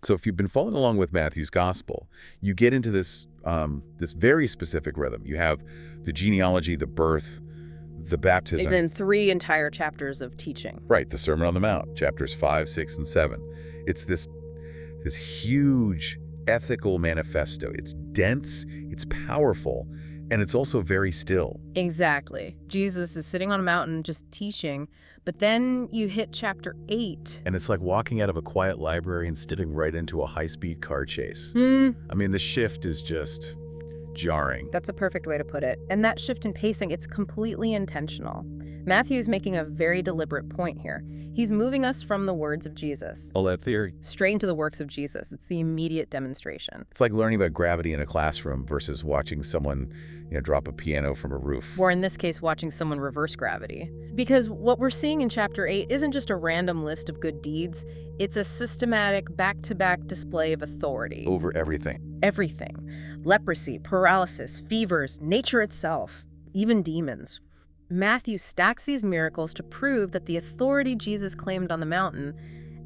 So if you've been following along with Matthew's gospel, you get into this very specific rhythm. You have the genealogy, the birth, the baptism. And then 3 entire chapters of teaching. Right, the Sermon on the Mount, chapters 5, 6, and 7. It's this huge ethical manifesto. It's dense, it's powerful, and it's also very still. Exactly. Jesus is sitting on a mountain just teaching, but then you hit chapter 8. And it's like walking out of a quiet library and stepping right into a high-speed car chase. I mean, the shift is just jarring. That's a perfect way to put it. And that shift in pacing, it's completely intentional. Matthew's making a very deliberate point here. He's moving us from the words of Jesus All that theory. straight into the works of Jesus. It's the immediate demonstration. It's like learning about gravity in a classroom versus watching someone, drop a piano from a roof. Or in this case, watching someone reverse gravity. Because what we're seeing in chapter 8 isn't just a random list of good deeds. It's a systematic, back-to-back display of authority. Over everything. Everything. Leprosy, paralysis, fevers, nature itself, even demons. Matthew stacks these miracles to prove that the authority Jesus claimed on the mountain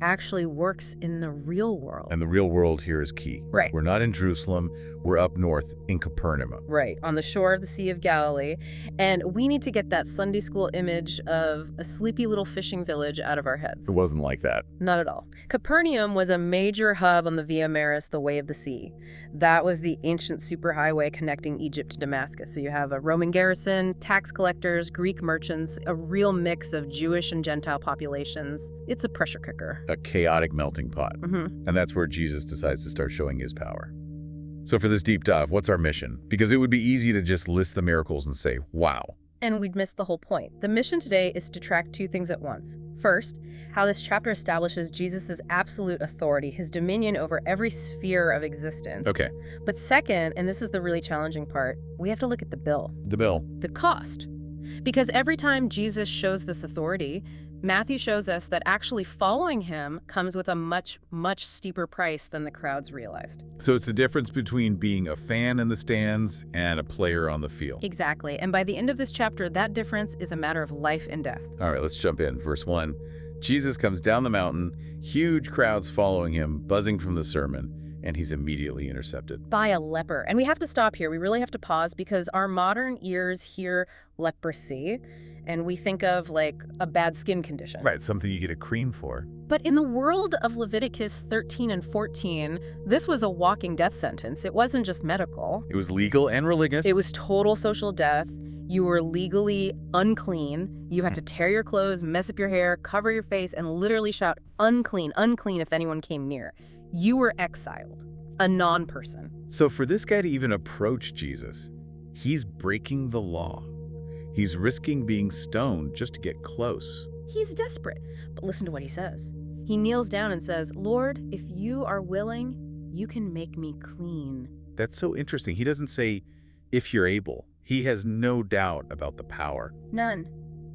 actually works in the real world. And the real world here is key. Right. We're not in Jerusalem. We're up north in Capernaum. Right, on the shore of the Sea of Galilee. And we need to get that Sunday school image of a sleepy little fishing village out of our heads. It wasn't like that. Not at all. Capernaum was a major hub on the Via Maris, the Way of the Sea. That was the ancient superhighway connecting Egypt to Damascus. So you have a Roman garrison, tax collectors, Greek merchants, a real mix of Jewish and Gentile populations. It's a pressure cooker. A chaotic melting pot. Mm-hmm. And that's where Jesus decides to start showing his power. So for this deep dive, what's our mission? Because it would be easy to just list the miracles and say, wow. And we'd miss the whole point. The mission today is to track 2 things at once. First, how this chapter establishes Jesus' absolute authority, his dominion over every sphere of existence. Okay. But second, and this is the really challenging part, we have to look at the bill. The bill. The cost. Because every time Jesus shows this authority, Matthew shows us that actually following him comes with a much, much steeper price than the crowds realized. So it's the difference between being a fan in the stands and a player on the field. Exactly. And by the end of this chapter, that difference is a matter of life and death. All right, let's jump in. Verse 1. Jesus comes down the mountain, huge crowds following him, buzzing from the sermon, and he's immediately intercepted. By a leper. And we have to stop here. We really have to pause because our modern ears hear leprosy and we think of like a bad skin condition. Right, something you get a cream for. But in the world of Leviticus 13 and 14, this was a walking death sentence. It wasn't just medical. It was legal and religious. It was total social death. You were legally unclean. You had to tear your clothes, mess up your hair, cover your face, and literally shout, unclean, unclean if anyone came near. You were exiled, a non-person. So for this guy to even approach Jesus, he's breaking the law. He's risking being stoned just to get close. He's desperate, but listen to what he says. He kneels down and says, Lord, if you are willing, you can make me clean. That's so interesting. He doesn't say, if you're able. He has no doubt about the power. None.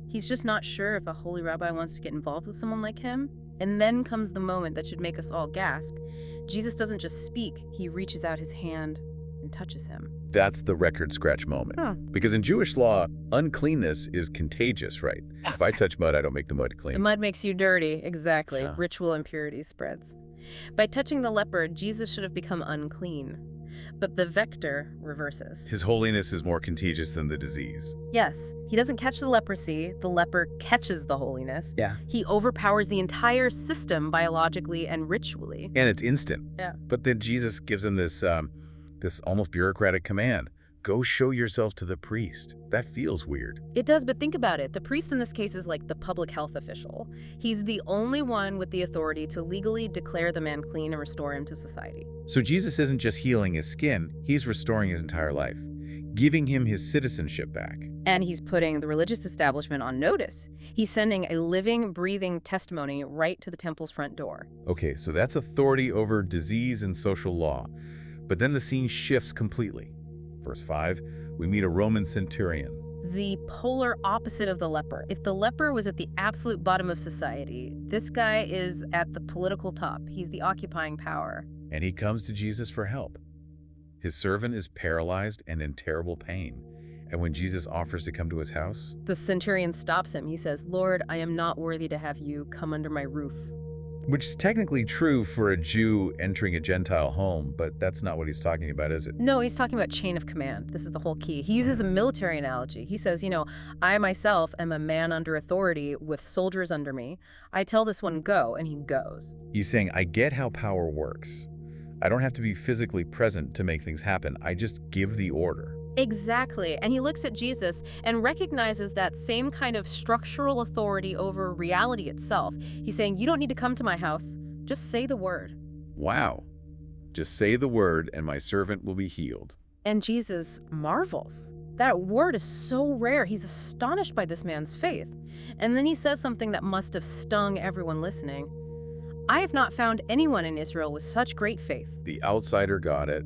He's just not sure if a holy rabbi wants to get involved with someone like him. And then comes the moment that should make us all gasp. Jesus doesn't just speak, he reaches out his hand and touches him. That's the record scratch moment. Because in Jewish law, uncleanness is contagious, right? If I touch mud, I don't make the mud clean. The mud makes you dirty, exactly. Yeah. Ritual impurity spreads. By touching the leper, Jesus should have become unclean. But the vector reverses. His holiness is more contagious than the disease. Yes, he doesn't catch the leprosy, the leper catches the holiness. Yeah. He overpowers the entire system biologically and ritually. And it's instant. Yeah. But then Jesus gives him this almost bureaucratic command. Go show yourself to the priest. That feels weird. It does, but think about it. The priest in this case is like the public health official. He's the only one with the authority to legally declare the man clean and restore him to society. So Jesus isn't just healing his skin, he's restoring his entire life, giving him his citizenship back. And he's putting the religious establishment on notice. He's sending a living, breathing testimony right to the temple's front door. Okay, so that's authority over disease and social law. But then the scene shifts completely. Verse 5, we meet a Roman centurion. The polar opposite of the leper. If the leper was at the absolute bottom of society, this guy is at the political top. He's the occupying power. And he comes to Jesus for help. His servant is paralyzed and in terrible pain. And when Jesus offers to come to his house, The centurion stops him. He says, Lord, I am not worthy to have you come under my roof. Which is technically true for a Jew entering a Gentile home, but that's not what he's talking about, is it? No, he's talking about chain of command. This is the whole key. He uses a military analogy. He says, I myself am a man under authority with soldiers under me. I tell this one go, and he goes. He's saying, I get how power works. I don't have to be physically present to make things happen. I just give the order. Exactly. And he looks at Jesus and recognizes that same kind of structural authority over reality itself. He's saying, you don't need to come to my house. Just say the word. Wow. Just say the word and my servant will be healed. And Jesus marvels. That word is so rare. He's astonished by this man's faith. And then he says something that must have stung everyone listening. I have not found anyone in Israel with such great faith. The outsider got it.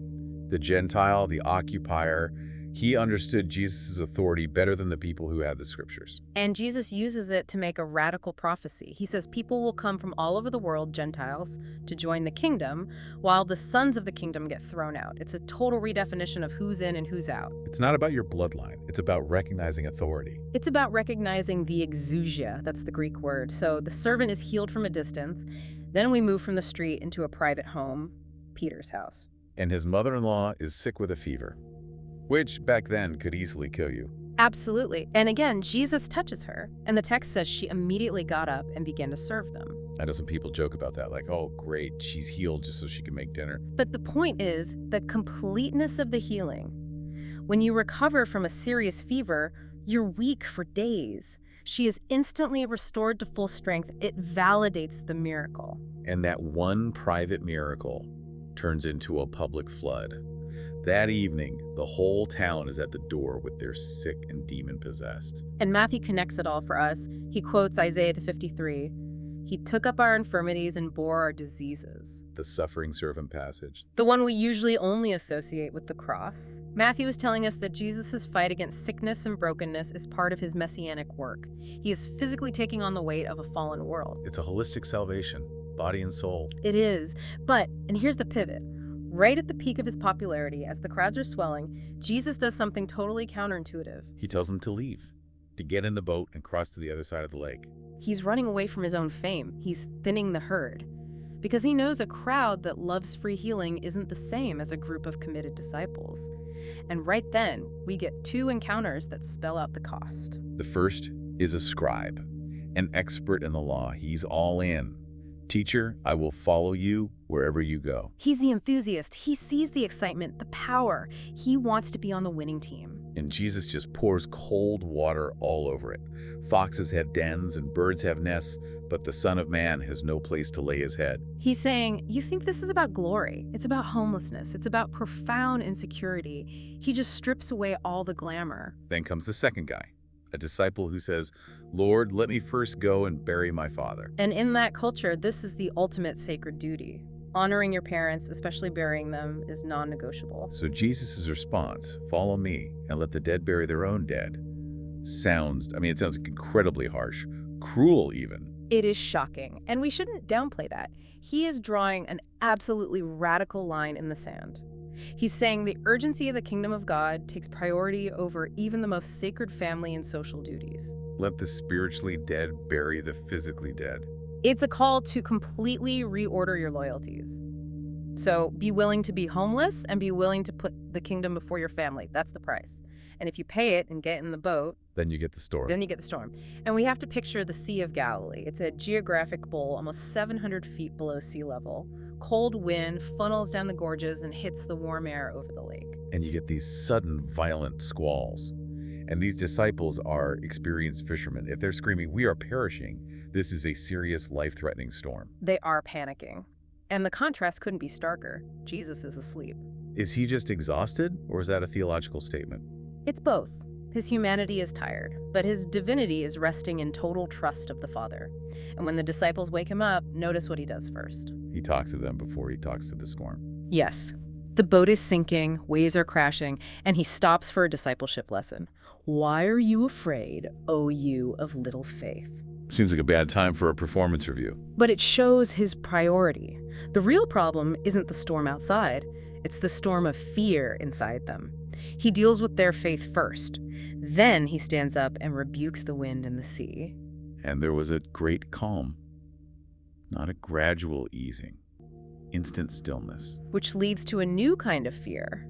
The Gentile, the occupier, he understood Jesus' authority better than the people who had the scriptures. And Jesus uses it to make a radical prophecy. He says people will come from all over the world, Gentiles, to join the kingdom, while the sons of the kingdom get thrown out. It's a total redefinition of who's in and who's out. It's not about your bloodline. It's about recognizing authority. It's about recognizing the exousia. That's the Greek word. So the servant is healed from a distance. Then we move from the street into a private home, Peter's house. And his mother-in-law is sick with a fever, which back then could easily kill you. Absolutely. And again, Jesus touches her, and the text says she immediately got up and began to serve them. I know some people joke about that, like, oh, great, she's healed just so she can make dinner. But the point is the completeness of the healing. When you recover from a serious fever, you're weak for days. She is instantly restored to full strength. It validates the miracle. And that one private miracle turns into a public flood. That evening, the whole town is at the door with their sick and demon-possessed. And Matthew connects it all for us. He quotes Isaiah 53. He took up our infirmities and bore our diseases. The suffering servant passage. The one we usually only associate with the cross. Matthew is telling us that Jesus' fight against sickness and brokenness is part of his messianic work. He is physically taking on the weight of a fallen world. It's a holistic salvation, body and soul. It is. But, and here's the pivot. Right at the peak of his popularity, as the crowds are swelling, Jesus does something totally counterintuitive. He tells them to leave, to get in the boat and cross to the other side of the lake. He's running away from his own fame. He's thinning the herd. Because he knows a crowd that loves free healing isn't the same as a group of committed disciples. And right then, we get two encounters that spell out the cost. The first is a scribe, an expert in the law. He's all in. Teacher, I will follow you wherever you go. He's the enthusiast. He sees the excitement, the power. He wants to be on the winning team. And Jesus just pours cold water all over it. Foxes have dens and birds have nests, but the Son of Man has no place to lay his head. He's saying, you think this is about glory. It's about homelessness. It's about profound insecurity. He just strips away all the glamour. Then comes the second guy, a disciple who says, Lord, let me first go and bury my father. And in that culture, this is the ultimate sacred duty. Honoring your parents, especially burying them, is non-negotiable. So Jesus' response, follow me and let the dead bury their own dead, it sounds incredibly harsh, cruel even. It is shocking, and we shouldn't downplay that. He is drawing an absolutely radical line in the sand. He's saying the urgency of the kingdom of God takes priority over even the most sacred family and social duties. Let the spiritually dead bury the physically dead. It's a call to completely reorder your loyalties. So be willing to be homeless and be willing to put the kingdom before your family. That's the price. And if you pay it and get in the boat, then you get the storm. And we have to picture the Sea of Galilee. It's a geographic bowl almost 700 feet below sea level. Cold wind funnels down the gorges and hits the warm air over the lake. And you get these sudden, violent squalls. And these disciples are experienced fishermen. If they're screaming, we are perishing, this is a serious, life-threatening storm. They are panicking. And the contrast couldn't be starker. Jesus is asleep. Is he just exhausted, or is that a theological statement? It's both. His humanity is tired, but his divinity is resting in total trust of the Father. And when the disciples wake him up, notice what he does first. He talks to them before he talks to the storm. Yes. The boat is sinking, waves are crashing, and he stops for a discipleship lesson. Why are you afraid, O you of little faith? Seems like a bad time for a performance review. But it shows his priority. The real problem isn't the storm outside. It's the storm of fear inside them. He deals with their faith first. Then he stands up and rebukes the wind and the sea. And there was a great calm. Not a gradual easing. Instant stillness. which leads to a new kind of fear.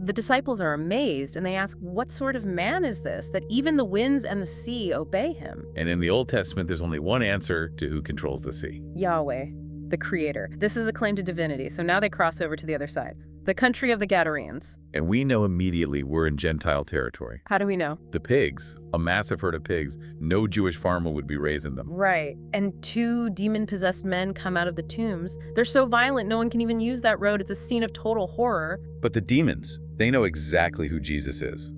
The disciples are amazed, and they ask, what sort of man is this, that even the winds and the sea obey him? And in the Old Testament, there's only one answer to who controls the sea. Yahweh, the Creator. This is a claim to divinity, so now they cross over to the other side. The country of the Gadarenes. And we know immediately we're in Gentile territory. How do we know? The pigs, a massive herd of pigs, no Jewish farmer would be raising them. Right. And 2 demon-possessed men come out of the tombs. They're so violent, no one can even use that road. It's a scene of total horror. But the demons, they know exactly who Jesus is.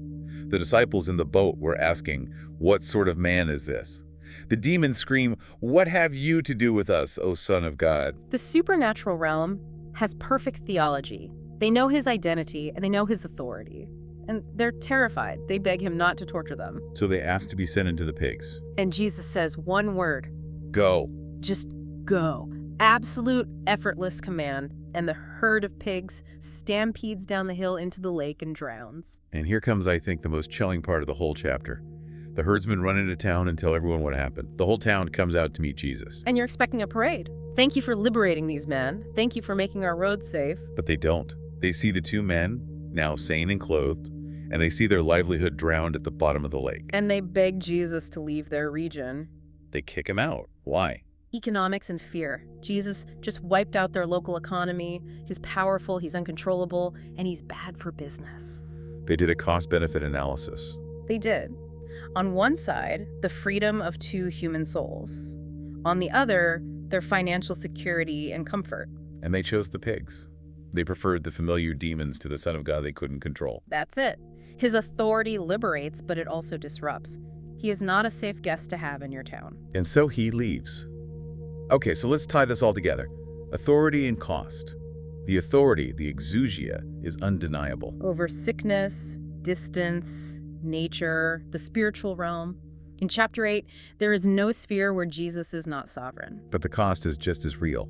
The disciples in the boat were asking, what sort of man is this? The demons scream, what have you to do with us, O Son of God? The supernatural realm has perfect theology. They know his identity, and they know his authority. And they're terrified. They beg him not to torture them. So they ask to be sent into the pigs. And Jesus says one word, Go. just go. Absolute, effortless command. And the herd of pigs stampedes down the hill into the lake and drowns. And here comes, I think, the most chilling part of the whole chapter. The herdsmen run into town and tell everyone what happened. The whole town comes out to meet Jesus. And you're expecting a parade. Thank you for liberating these men. Thank you for making our roads safe. But they don't. They see the 2 men, now sane and clothed, and they see their livelihood drowned at the bottom of the lake. And they beg Jesus to leave their region. They kick him out. Why? Economics and fear. Jesus just wiped out their local economy. He's powerful, he's uncontrollable, and he's bad for business. They did a cost-benefit analysis. They did. On one side, the freedom of 2 human souls. On the other, their financial security and comfort. And they chose the pigs. They preferred the familiar demons to the Son of God they couldn't control. That's it. His authority liberates, but it also disrupts. He is not a safe guest to have in your town. And so he leaves. Okay, so let's tie this all together. Authority and cost. The authority, the exousia, is undeniable. Over sickness, distance, nature, the spiritual realm. In chapter 8, there is no sphere where Jesus is not sovereign. But the cost is just as real.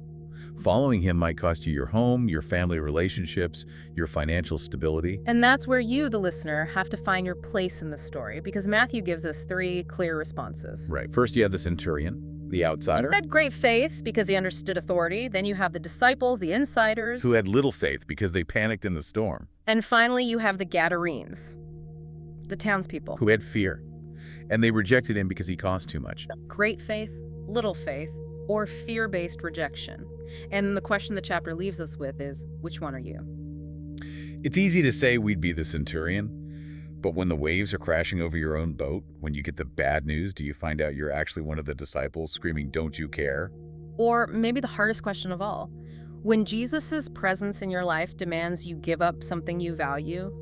Following him might cost you your home, your family relationships, your financial stability. And that's where you, the listener, have to find your place in the story, because Matthew gives us 3 clear responses. Right. First, you have the centurion, the outsider, He had great faith because he understood authority. Then you have the disciples, the insiders. who had little faith because they panicked in the storm, And finally, you have the Gadarenes, the townspeople. who had fear, and they rejected him because he cost too much. Great faith, little faith, or fear-based rejection. And the question the chapter leaves us with is, which one are you? It's easy to say we'd be the centurion, but when the waves are crashing over your own boat, when you get the bad news, do you find out you're actually one of the disciples screaming, "Don't you care?" Or maybe the hardest question of all, when Jesus' presence in your life demands you give up something you value,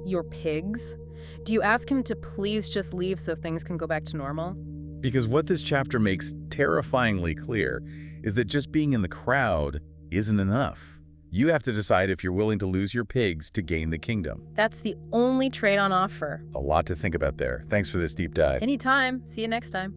your pigs, do you ask him to please just leave so things can go back to normal? Because what this chapter makes terrifyingly clear is that just being in the crowd isn't enough. You have to decide if you're willing to lose your pigs to gain the kingdom. That's the only trade on offer. A lot to think about there. Thanks for this deep dive. Anytime. See you next time.